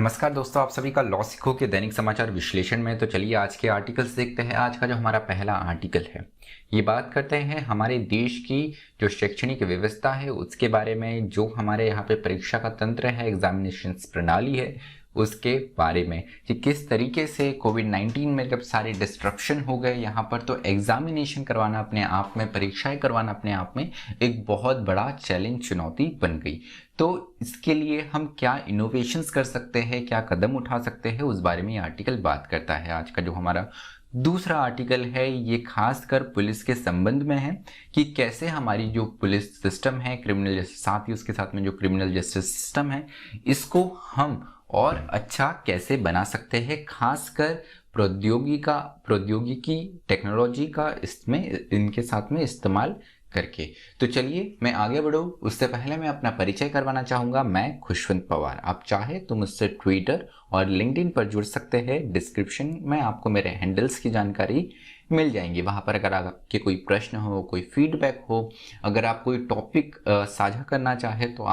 नमस्कार दोस्तों, आप सभी का लॉ सीखो के दैनिक समाचार विश्लेषण में। तो चलिए आज के आर्टिकल्स देखते हैं। आज का जो हमारा पहला आर्टिकल है, ये बात करते हैं हमारे देश की जो शैक्षणिक व्यवस्था है उसके बारे में। जो हमारे यहाँ पे परीक्षा का तंत्र है, एग्जामिनेशन प्रणाली है, उसके बारे में कि किस तरीके से कोविड-19 में जब सारे डिस्ट्रप्शन हो गए यहाँ पर, तो एग्जामिनेशन करवाना अपने आप में, परीक्षाएं करवाना अपने आप में एक बहुत बड़ा चैलेंज, चुनौती बन गई। तो इसके लिए हम क्या इनोवेशंस कर सकते हैं, क्या कदम उठा सकते हैं, उस बारे में ये आर्टिकल बात करता है। आज का जो हमारा दूसरा आर्टिकल है, ये खासकर पुलिस के संबंध में है कि कैसे हमारी जो पुलिस सिस्टम है, क्रिमिनल जस्टिस, साथ ही उसके साथ में जो क्रिमिनल जस्टिस सिस्टम है, इसको हम और अच्छा कैसे बना सकते हैं, खासकर प्रौद्योगिकी टेक्नोलॉजी का इसमें इनके साथ में इस्तेमाल करके। तो चलिए मैं आगे बढ़ूँ, उससे पहले मैं अपना परिचय करवाना चाहूँगा। मैं खुशवंत पवार। आप चाहे तो मुझसे ट्विटर और लिंक्डइन पर जुड़ सकते हैं। डिस्क्रिप्शन में आपको मेरे हैंडल्स की जानकारी मिल जाएंगी। वहाँ पर अगर आपके कोई प्रश्न हो, कोई फीडबैक हो, अगर आप कोई टॉपिक साझा करना चाहे तो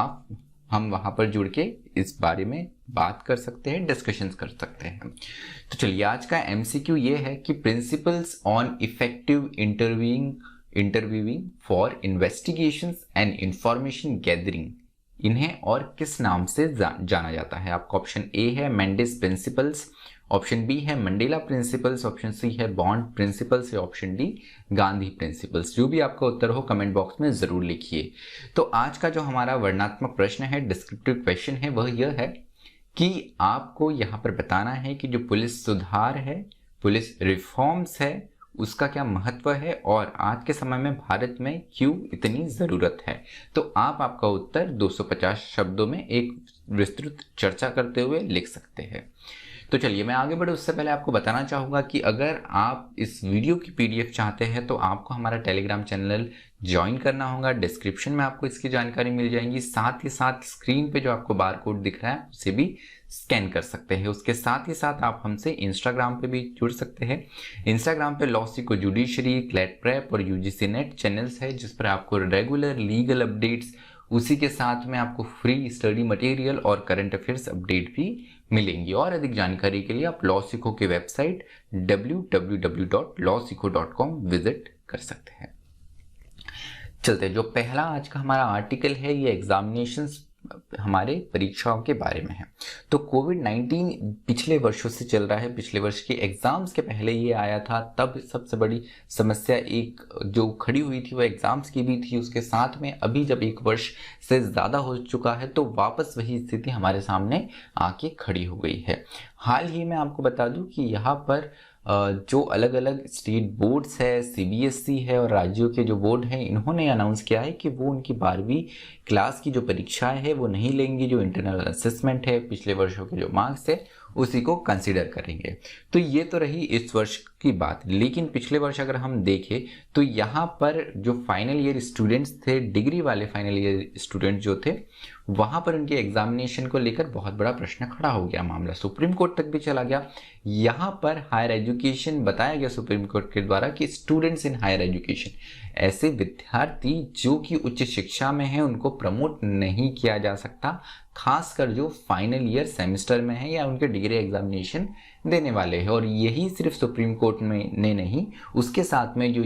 हम वहाँ पर जुड़ के इस बारे में बात कर सकते हैं, डिस्कशंस कर सकते हैं। तो चलिए आज का एमसीक्यू ये है कि principles on effective interviewing for investigations and information gathering, इन्हें और किस नाम से जाना जाता है। आपका ऑप्शन ए है मेंडिस प्रिंसिपल्स, ऑप्शन बी है मंडेला प्रिंसिपल्स, ऑप्शन सी है बॉन्ड प्रिंसिपल्स, या ऑप्शन डी गांधी प्रिंसिपल्स। जो भी आपका उत्तर हो कमेंट बॉक्स में जरूर लिखिए। तो आज का जो हमारा वर्णनात्मक प्रश्न है, डिस्क्रिप्टिव क्वेश्चन है, वह यह है कि आपको यहाँ पर बताना है कि जो पुलिस सुधार है, पुलिस रिफॉर्म्स है, उसका क्या महत्व है और आज के समय में भारत में क्यों इतनी जरूरत है। तो आपका उत्तर 250 शब्दों में एक विस्तृत चर्चा करते हुए लिख सकते हैं। तो चलिए मैं आगे बढ़े उससे पहले आपको बताना चाहूँगा कि अगर आप इस वीडियो की पीडीएफ चाहते हैं तो आपको हमारा टेलीग्राम चैनल ज्वाइन करना होगा। डिस्क्रिप्शन में आपको इसकी जानकारी मिल जाएगी। साथ ही साथ स्क्रीन पे जो आपको बार कोड दिख रहा है उसे भी स्कैन कर सकते हैं। उसके साथ ही साथ आप हमसे इंस्टाग्राम पे भी जुड़ सकते हैं। इंस्टाग्राम पे लॉ सीखो जुडिशरी, क्लैट प्रेप और यूजीसी नेट चैनल्स है, जिस पर आपको रेगुलर लीगल अपडेट्स, उसी के साथ में आपको फ्री स्टडी मटेरियल और करंट अफेयर्स अपडेट भी मिलेंगी। और अधिक जानकारी के लिए आप लॉ सीखो की वेबसाइट www.lawsikho.com विजिट कर सकते हैं। चलते जो पहला आज का हमारा आर्टिकल है, ये एग्जामिनेशंस, हमारे परीक्षाओं के बारे में है। तो कोविड-19 पिछले वर्षों से चल रहा है। पिछले वर्ष के एग्जाम्स के पहले ये आया था, तब सबसे बड़ी समस्या एक जो खड़ी हुई थी वो एग्जाम्स की भी थी। उसके साथ में अभी जब एक वर्ष से ज़्यादा हो चुका है तो वापस वही स्थिति हमारे सामने आके खड़ी हो गई है। हाल ही में आपको बता दूं कि यहाँ पर जो अलग अलग स्टेट बोर्ड्स है, सीबीएसई है और राज्यों के जो बोर्ड हैं, इन्होंने अनाउंस किया है कि वो उनकी 12वीं क्लास की जो परीक्षाएं है वो नहीं लेंगी। जो इंटरनल असेसमेंट है, पिछले वर्षों के जो मार्क्स है, उसी को कंसीडर करेंगे। तो ये तो रही इस वर्ष की बात। लेकिन पिछले वर्ष अगर हम देखें तो यहाँ पर जो फाइनल ईयर स्टूडेंट्स थे, डिग्री वाले फाइनल ईयर स्टूडेंट जो थे, वहाँ पर उनके एग्जामिनेशन को लेकर बहुत बड़ा प्रश्न खड़ा हो गया। मामला सुप्रीम कोर्ट तक भी चला गया। यहाँ पर हायर एजुकेशन बताया गया सुप्रीम कोर्ट के द्वारा कि स्टूडेंट्स इन हायर एजुकेशन, ऐसे विद्यार्थी जो कि उच्च शिक्षा में हैं, उनको प्रमोट नहीं किया जा सकता, खासकर जो फाइनल ईयर सेमेस्टर में है या उनके डिग्री एग्जामिनेशन देने वाले हैं। और यही सिर्फ सुप्रीम कोर्ट में ने नहीं, उसके साथ में जो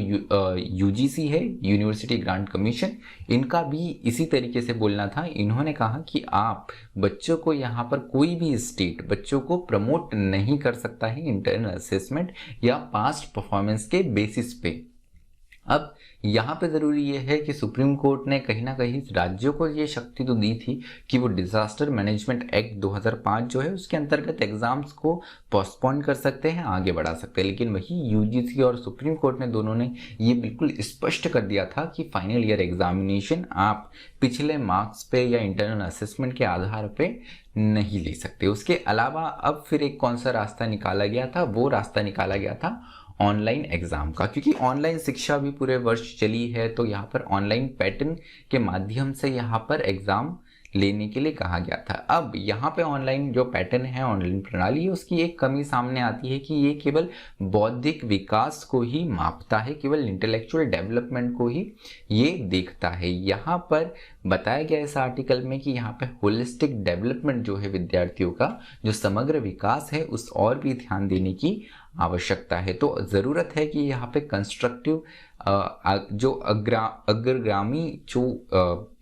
यूजीसी है, यूनिवर्सिटी ग्रांट कमीशन, इनका भी इसी तरीके से बोलना था। इन्होंने कहा कि आप बच्चों को यहाँ पर कोई भी स्टेट बच्चों को प्रमोट नहीं कर सकता है इंटरनल असेसमेंट या पास्ट परफॉर्मेंस के बेसिस पे। अब यहाँ पे ज़रूरी ये है कि सुप्रीम कोर्ट ने कहीं ना कहीं राज्यों को ये शक्ति तो दी थी कि वो डिजास्टर मैनेजमेंट एक्ट 2005 जो है उसके अंतर्गत एग्जाम्स को पोस्टपोन कर सकते हैं, आगे बढ़ा सकते हैं। लेकिन वही यूजीसी और सुप्रीम कोर्ट ने दोनों ने ये बिल्कुल स्पष्ट कर दिया था कि फाइनल ईयर एग्जामिनेशन आप पिछले मार्क्स पे या इंटरनल असेसमेंट के आधार पे नहीं ले सकते। उसके अलावा अब फिर एक कौन सा रास्ता निकाला गया था, वो रास्ता निकाला गया था ऑनलाइन एग्जाम का। क्योंकि ऑनलाइन शिक्षा भी पूरे वर्ष चली है, तो यहाँ पर ऑनलाइन पैटर्न के माध्यम से यहाँ पर एग्जाम लेने के लिए कहा गया था। अब यहाँ पे ऑनलाइन जो पैटर्न है, ऑनलाइन प्रणाली है, उसकी एक कमी सामने आती है कि ये केवल बौद्धिक विकास को ही मापता है, केवल इंटेलेक्चुअल डेवलपमेंट को ही ये देखता है। यहाँ पर बताया गया इस आर्टिकल में कि यहाँ पे होलिस्टिक डेवलपमेंट जो है विद्यार्थियों का, जो समग्र विकास है, उस और भी ध्यान देने की आवश्यकता है। तो ज़रूरत है कि यहाँ पे कंस्ट्रक्टिव जो अग्रगामी जो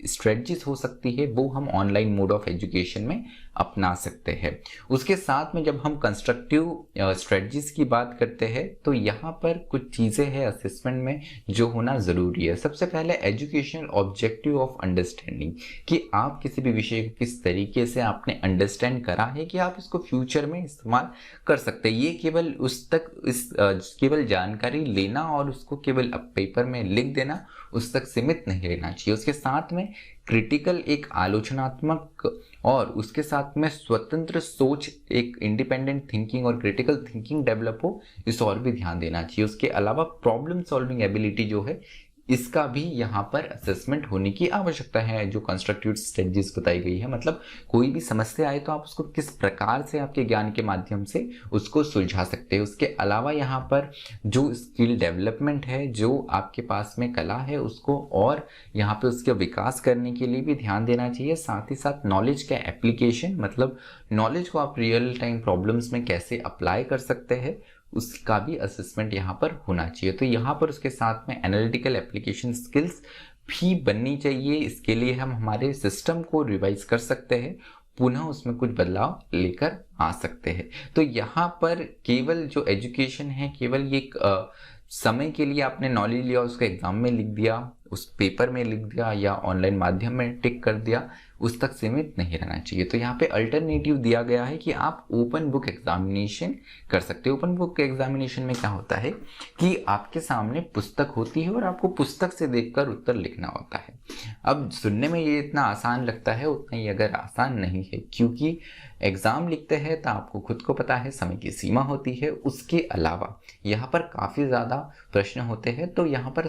स्ट्रेटजीज हो सकती है वो हम ऑनलाइन मोड ऑफ एजुकेशन में अपना सकते हैं। उसके साथ में जब हम कंस्ट्रक्टिव स्ट्रेटजीज की बात करते हैं तो यहाँ पर कुछ चीज़ें हैं असेसमेंट में जो होना ज़रूरी है। सबसे पहले एजुकेशनल ऑब्जेक्टिव ऑफ अंडरस्टैंडिंग, कि आप किसी भी विषय को किस तरीके से आपने अंडरस्टैंड करा है कि आप इसको फ्यूचर में इस्तेमाल कर सकते हैं। ये केवल केवल जानकारी लेना और उसको केवल पेपर में लिख देना, उस तक सीमित नहीं रहना चाहिए। उसके साथ में क्रिटिकल, एक आलोचनात्मक, और उसके साथ में स्वतंत्र सोच, एक इंडिपेंडेंट थिंकिंग और क्रिटिकल थिंकिंग डेवलप हो, इस और भी ध्यान देना चाहिए। उसके अलावा प्रॉब्लम सॉल्विंग एबिलिटी जो है, इसका भी यहाँ पर असेसमेंट होने की आवश्यकता है। जो कंस्ट्रक्टिव स्ट्रेटजीज बताई गई है, मतलब कोई भी समस्या आए तो आप उसको किस प्रकार से आपके ज्ञान के माध्यम से उसको सुलझा सकते हैं। उसके अलावा यहाँ पर जो स्किल डेवलपमेंट है, जो आपके पास में कला है, उसको और यहाँ पे उसके विकास करने के लिए भी ध्यान देना चाहिए। साथ ही साथ नॉलेज का एप्लीकेशन, मतलब नॉलेज को आप रियल टाइम प्रॉब्लम्स में कैसे अप्लाई कर सकते हैं, उसका भी असेसमेंट यहाँ पर होना चाहिए। तो यहाँ पर उसके साथ में एनालिटिकल एप्लीकेशन स्किल्स भी बननी चाहिए। इसके लिए हम हमारे सिस्टम को रिवाइज कर सकते हैं, पुनः उसमें कुछ बदलाव लेकर आ सकते हैं। तो यहाँ पर केवल जो एजुकेशन है, केवल ये समय के लिए आपने नॉलेज लिया, उसको एग्जाम में लिख दिया, उस पेपर में लिख दिया या ऑनलाइन माध्यम में टिक कर दिया, उस तक सीमित नहीं रहना चाहिए। तो यहाँ पे अल्टरनेटिव दिया गया है कि आप ओपन बुक एग्जामिनेशन कर सकते हो। ओपन बुक एग्जामिनेशन में क्या होता है कि आपके सामने पुस्तक होती है और आपको पुस्तक से देखकर उत्तर लिखना होता है। अब सुनने में ये इतना आसान लगता है, उतना ही अगर आसान नहीं है, क्योंकि एग्ज़ाम लिखते हैं तो आपको खुद को पता है समय की सीमा होती है। उसके अलावा यहाँ पर काफ़ी ज़्यादा प्रश्न होते हैं, तो यहाँ पर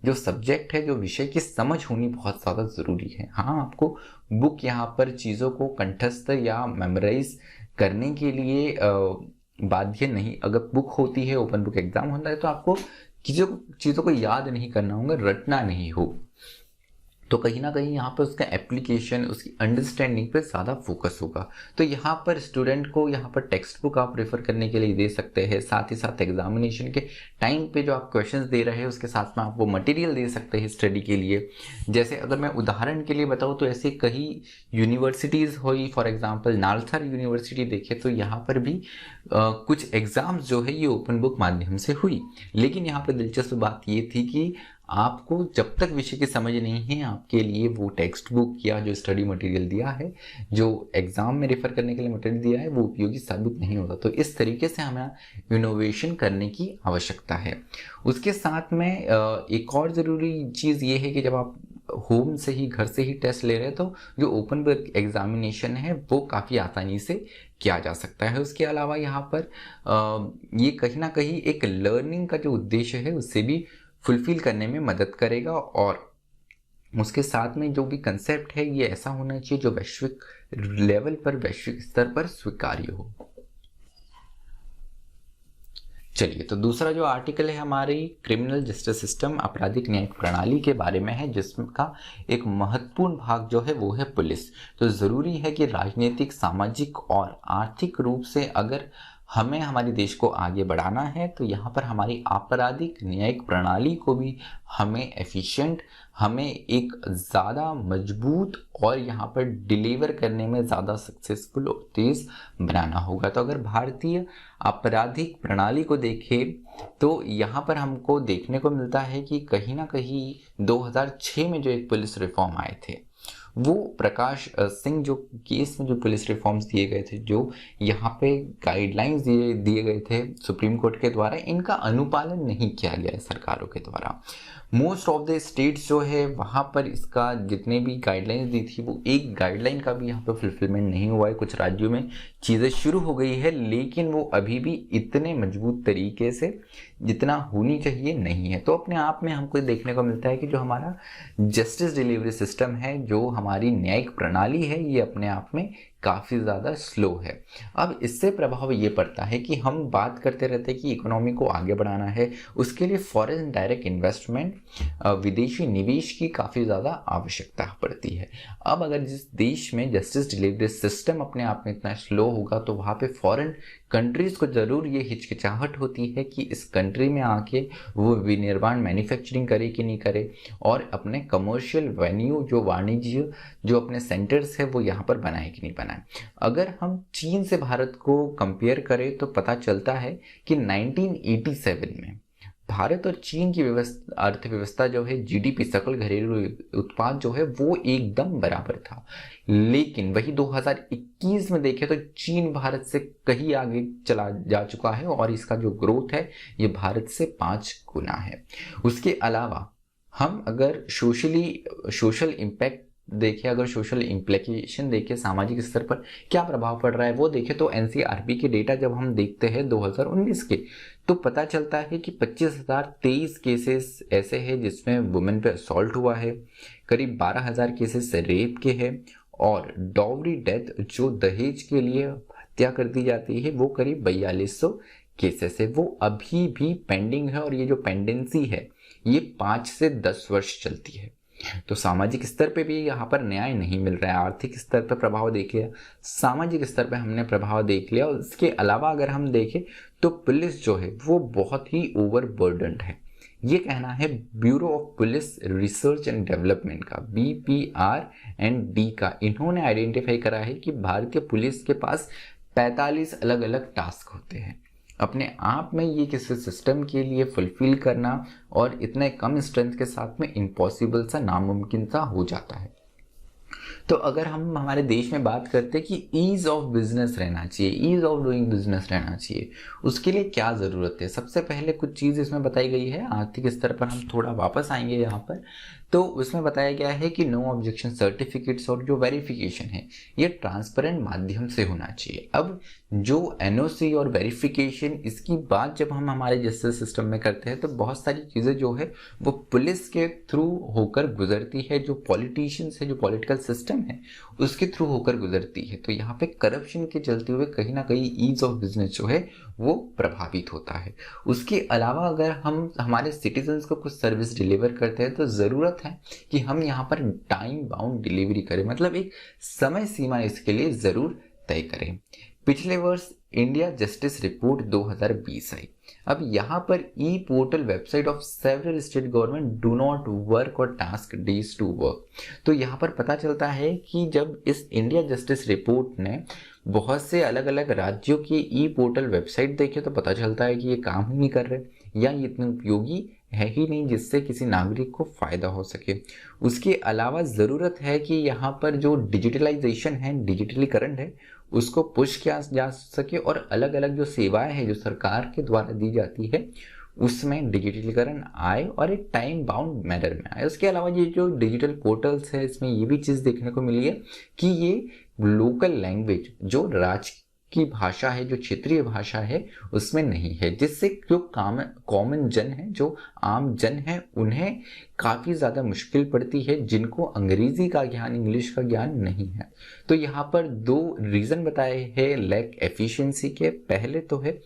जो सब्जेक्ट है, जो विषय की समझ होनी बहुत ज़्यादा ज़रूरी है। हाँ, आपको बुक यहाँ पर चीज़ों को कंठस्थ या मेमोराइज करने के लिए बाध्य नहीं। अगर बुक होती है, ओपन बुक एग्जाम होता है, तो आपको चीज़ों को याद नहीं करना होगा, रटना नहीं हो। तो कहीं ना कहीं यहाँ पर उसका एप्लीकेशन, उसकी अंडरस्टैंडिंग पे ज़्यादा फोकस होगा। तो यहाँ पर स्टूडेंट को यहाँ पर टेक्स्ट बुक आप रेफर करने के लिए दे सकते हैं। साथ ही साथ एग्जामिनेशन के टाइम पे जो आप क्वेश्चंस दे रहे हैं, उसके साथ में आप वो मटेरियल दे सकते हैं स्टडी के लिए। जैसे अगर मैं उदाहरण के लिए बताऊँ तो ऐसे कई यूनिवर्सिटीज़ हुई, फॉर एग्जाम्पल नालसा यूनिवर्सिटी देखे तो यहाँ पर भी कुछ एग्ज़ाम्स जो है ये ओपन बुक माध्यम से हुई। लेकिन यहाँ पर दिलचस्प बात ये थी कि आपको जब तक विषय की समझ नहीं है, आपके लिए वो टेक्स्ट बुक या जो स्टडी मटेरियल दिया है, जो एग्ज़ाम में रेफर करने के लिए मटेरियल दिया है, वो उपयोगी साबित नहीं होता। तो इस तरीके से हमें इनोवेशन करने की आवश्यकता है। उसके साथ में एक और ज़रूरी चीज़ ये है कि जब आप होम से ही, घर से ही टेस्ट ले रहे हैं, तो जो ओपन बुक एग्जामिनेशन है वो काफ़ी आसानी से किया जा सकता है। उसके अलावा यहाँ पर ये कहीं ना कहीं एक लर्निंग का जो उद्देश्य है उससे भी फुलफिल करने में मदद करेगा। और उसके साथ में जो भी कंसेप्ट है ये ऐसा होना चाहिए जो वैश्विक लेवल पर, वैश्विक स्तर पर स्वीकार्य हो। चलिए, तो दूसरा जो आर्टिकल है हमारी क्रिमिनल जस्टिस सिस्टम, आपराधिक न्यायिक प्रणाली के बारे में है, जिसका एक महत्वपूर्ण भाग जो है वो है पुलिस। तो ज़रूरी है कि राजनीतिक, सामाजिक और आर्थिक रूप से अगर हमें हमारे देश को आगे बढ़ाना है तो यहाँ पर हमारी आपराधिक न्यायिक प्रणाली को भी हमें एफिशिएंट, हमें एक ज़्यादा मजबूत और यहाँ पर डिलीवर करने में ज़्यादा सक्सेसफुल और तेज़ बनाना होगा। तो अगर भारतीय आपराधिक प्रणाली को देखें तो यहाँ पर हमको देखने को मिलता है कि कहीं ना कहीं 2006 में जो एक पुलिस रिफॉर्म आए थे, वो प्रकाश सिंह जो केस में जो पुलिस रिफॉर्म्स दिए गए थे, जो यहाँ पे गाइडलाइंस दिए गए थे सुप्रीम कोर्ट के द्वारा, इनका अनुपालन नहीं किया गया है सरकारों के द्वारा। मोस्ट ऑफ द स्टेट्स जो है वहाँ पर इसका जितने भी गाइडलाइंस दी थी वो एक गाइडलाइन का भी यहाँ पर फुलफिलमेंट नहीं हुआ है। कुछ राज्यों में चीज़ें शुरू हो गई है लेकिन वो अभी भी इतने मजबूत तरीके से जितना होनी चाहिए नहीं है। तो अपने आप में हमको देखने को मिलता है कि जो हमारा जस्टिस डिलीवरी सिस्टम है, जो हमारी न्यायिक प्रणाली है, ये अपने आप में काफ़ी ज़्यादा स्लो है। अब इससे प्रभाव ये पड़ता है कि हम बात करते रहते हैं कि इकोनॉमी को आगे बढ़ाना है, उसके लिए फॉरेन डायरेक्ट इन्वेस्टमेंट, विदेशी निवेश की काफ़ी ज़्यादा आवश्यकता पड़ती है। अब अगर जिस देश में जस्टिस डिलीवरी सिस्टम अपने आप में इतना स्लो होगा तो वहाँ पे फॉरेन कंट्रीज़ को ज़रूर ये हिचकिचाहट होती है कि इस कंट्री में आके वो विनिर्माण मैन्युफैक्चरिंग करे कि नहीं करे, और अपने कमर्शियल वेन्यू जो वाणिज्य जो अपने सेंटर्स है वो यहाँ पर बनाए कि नहीं बनाए। अगर हम चीन से भारत को कंपेयर करें तो पता चलता है कि 1987 में भारत और चीन की अर्थव्यवस्था जो है, जीडीपी सकल घरेलू उत्पाद जो है वो एकदम बराबर था। लेकिन वही 2021 में देखें तो चीन भारत से कहीं आगे चला जा चुका है और इसका जो ग्रोथ है ये भारत से 5 गुना है। उसके अलावा हम अगर सोशल इम्पैक्ट देखें, अगर सोशल इम्प्लीकेशन देखें, सामाजिक स्तर पर क्या प्रभाव पड़ रहा है वो देखें, तो एनसीआरबी के डेटा जब हम देखते हैं 2019 के, तो पता चलता है कि 25,023 केसेस ऐसे हैं जिसमें वुमेन पे असॉल्ट हुआ है, करीब 12,000 केसेस रेप के हैं, और डॉवरी डेथ जो दहेज के लिए हत्या कर दी जाती है वो करीब 4200 केसेस है। वो अभी भी पेंडिंग है और ये जो पेंडेंसी है ये 5 से 10 वर्ष चलती है। तो सामाजिक स्तर पे भी यहाँ पर न्याय नहीं मिल रहा है। आर्थिक स्तर पर प्रभाव देख लिया, सामाजिक स्तर पे हमने प्रभाव देख लिया, और इसके अलावा अगर हम देखें तो पुलिस जो है वो बहुत ही ओवरबर्डन्ड है। ये कहना है bureau of police research and development का, BPR&D का। इन्होंने आइडेंटिफाई करा है कि भारतीय पुलिस के पास 45 अलग अलग टास्क होते हैं। अपने आप में ये किसी सिस्टम के लिए फुलफिल करना और इतने कम स्ट्रेंथ के साथ में इम्पॉसिबल सा, नामुमकिन सा हो जाता है। तो अगर हम हमारे देश में बात करते हैं कि ईज ऑफ बिजनेस रहना चाहिए, ईज ऑफ डूइंग बिजनेस रहना चाहिए, उसके लिए क्या ज़रूरत है? सबसे पहले कुछ चीज़ इसमें बताई गई है। आर्थिक स्तर पर हम थोड़ा वापस आएंगे यहाँ पर, तो उसमें बताया गया है कि नो ऑब्जेक्शन सर्टिफिकेट्स और जो वेरिफिकेशन है ये ट्रांसपेरेंट माध्यम से होना चाहिए। अब जो NOC और वेरिफिकेशन, इसकी बात जब हम हमारे जस्टिस सिस्टम में करते हैं तो बहुत सारी चीज़ें जो है वो पुलिस के थ्रू होकर गुजरती है, जो पॉलिटिशियंस है, जो पॉलिटिकल सिस्टम है उसके थ्रू होकर गुजरती है। तो यहाँ पे करप्शन के चलते हुए कहीं ना कहीं ईज ऑफ बिजनेस जो है वो प्रभावित होता है। उसके अलावा अगर हम हमारे सिटीजन्स को कुछ सर्विस डिलीवर करते हैं तो ज़रूरत है कि हम यहाँ पर टाइम बाउंड डिलीवरी करें, मतलब एक समय सीमा इसके लिए ज़रूर तय करें। पिछले वर्ष इंडिया जस्टिस रिपोर्ट 2020 आई। अब यहाँ पर e portal website of several state government do not work और टास्क डेज टू वर्क। तो यहाँ पर पता चलता है कि जब इस इंडिया जस्टिस रिपोर्ट ने बहुत से अलग अलग राज्यों की ई पोर्टल वेबसाइट देखे तो पता चलता है कि ये काम ही नहीं कर रहे या ये इतने उपयोगी है ही नहीं जिससे किसी नागरिक को फ़ायदा हो सके। उसके अलावा ज़रूरत है कि यहाँ पर जो डिजिटलाइजेशन है, डिजिटलीकरण है, उसको पुश किया जा सके और अलग अलग जो सेवाएं हैं जो सरकार के द्वारा दी जाती है उसमें डिजिटलीकरण आए और एक टाइम बाउंड मैनर में आए। उसके अलावा ये जो डिजिटल पोर्टल्स है इसमें ये भी चीज़ देखने को मिली है कि ये लोकल लैंग्वेज जो राज्य की भाषा है, जो क्षेत्रीय भाषा है उसमें नहीं है, जिससे जो कॉमन जन है, जो आम जन है, उन्हें काफ़ी ज़्यादा मुश्किल पड़ती है, जिनको अंग्रेज़ी का ज्ञान, इंग्लिश का ज्ञान नहीं है। तो यहाँ पर 2 रीज़न बताए हैं लैक एफिशिएंसी के। पहले तो है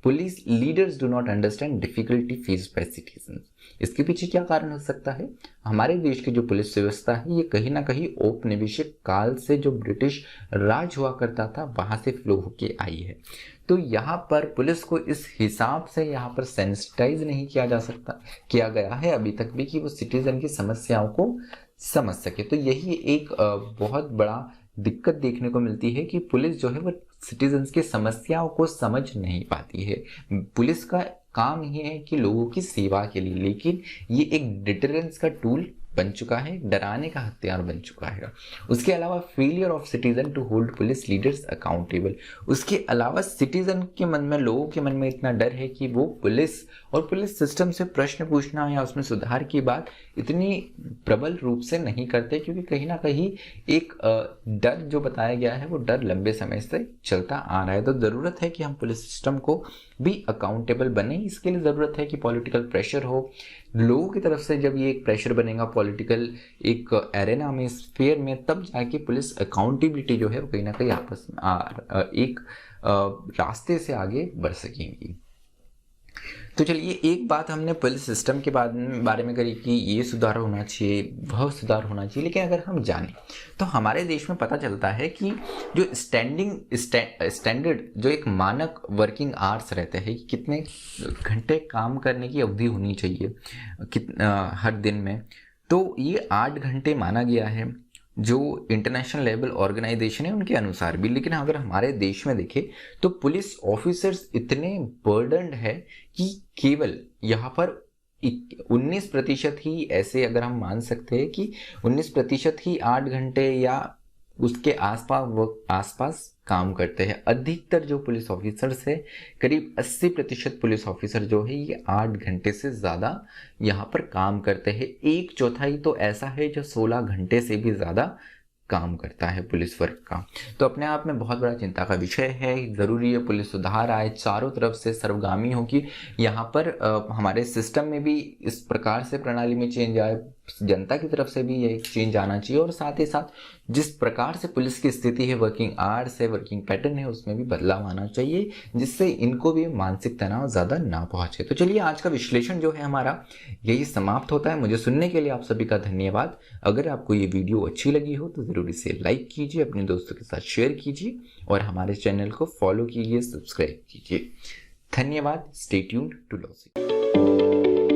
police leaders do not understand difficulty faced by citizens. इसके पीछे क्या कारण हो सकता है? हमारे देश की जो पुलिस व्यवस्था है ये कहीं ना कहीं औपनिवेशिक काल से जो ब्रिटिश राज हुआ करता था वहां से फ्लो होके आई है। तो यहाँ पर पुलिस को इस हिसाब से यहाँ पर सेंसिटाइज नहीं किया गया है अभी तक भी कि वो सिटीजन की समस्याओं को समझ सके। तो यही एक बहुत बड़ा दिक्कत देखने को मिलती है कि पुलिस जो है वो सिटीजन्स की समस्याओं को समझ नहीं पाती है। पुलिस का काम ही है कि लोगों की सेवा के लिए, लेकिन ये एक डिटरेंस का टूल बन चुका है, डराने का हथियार बन चुका है। उसके अलावा failure of citizen to hold police leaders accountable, उसके अलावा सिटीजन के मन में, लोगों के मन में इतना डर है कि वो पुलिस और पुलिस सिस्टम से प्रश्न पूछना या उसमें सुधार की बात इतनी प्रबल रूप से नहीं करते, क्योंकि कहीं ना कहीं एक डर जो बताया गया है वो डर लंबे समय से चलता आ रहा है। तो ज़रूरत है कि हम पुलिस सिस्टम को भी अकाउंटेबल बने। इसके लिए ज़रूरत है कि पॉलिटिकल प्रेशर हो लोगों की तरफ से। जब ये एक प्रेशर बनेगा पॉलिटिकल एक एरेना में, स्फीयर में, तब जाके पुलिस अकाउंटेबिलिटी जो है वो कहीं ना कहीं आपस में एक रास्ते से आगे बढ़ सकेंगी। तो चलिए, एक बात हमने पुलिस सिस्टम के बारे में करी कि ये सुधार होना चाहिए, वह सुधार होना चाहिए, लेकिन अगर हम जानें तो हमारे देश में पता चलता है कि जो स्टैंडर्ड जो एक मानक वर्किंग आवर्स रहते हैं कि कितने घंटे काम करने की अवधि होनी चाहिए हर दिन में, तो ये 8 घंटे माना गया है जो इंटरनेशनल लेवल ऑर्गेनाइजेशन है उनके अनुसार भी। लेकिन अगर हमारे देश में देखें तो पुलिस ऑफिसर्स इतने बर्डन्ड है कि केवल यहाँ पर 19% ही ऐसे, अगर हम मान सकते हैं कि 19% ही 8 घंटे या उसके आसपास काम करते हैं। अधिकतर जो पुलिस ऑफिसर्स है, करीब 80% पुलिस ऑफिसर जो है ये 8 घंटे से ज़्यादा यहाँ पर काम करते हैं। 1/4 तो ऐसा है जो 16 घंटे से भी ज़्यादा काम करता है पुलिस वर्क का। तो अपने आप में बहुत बड़ा चिंता का विषय है। ज़रूरी है पुलिस सुधार आए, चारों तरफ से सर्वगामी हो कि यहाँ पर हमारे सिस्टम में भी इस प्रकार से प्रणाली में चेंज आए, जनता की तरफ से भी ये चेंज आना चाहिए, और साथ ही साथ जिस प्रकार से पुलिस की स्थिति है, वर्किंग आवर्स है, वर्किंग पैटर्न है, उसमें भी बदलाव आना चाहिए, जिससे इनको भी मानसिक तनाव ज़्यादा ना पहुंचे। तो चलिए, आज का विश्लेषण जो है हमारा यही समाप्त होता है। मुझे सुनने के लिए आप सभी का धन्यवाद। अगर आपको ये वीडियो अच्छी लगी हो तो ज़रूर इसे लाइक कीजिए, अपने दोस्तों के साथ शेयर कीजिए और हमारे चैनल को फॉलो कीजिए, सब्सक्राइब कीजिए। धन्यवाद। Stay tuned to logic.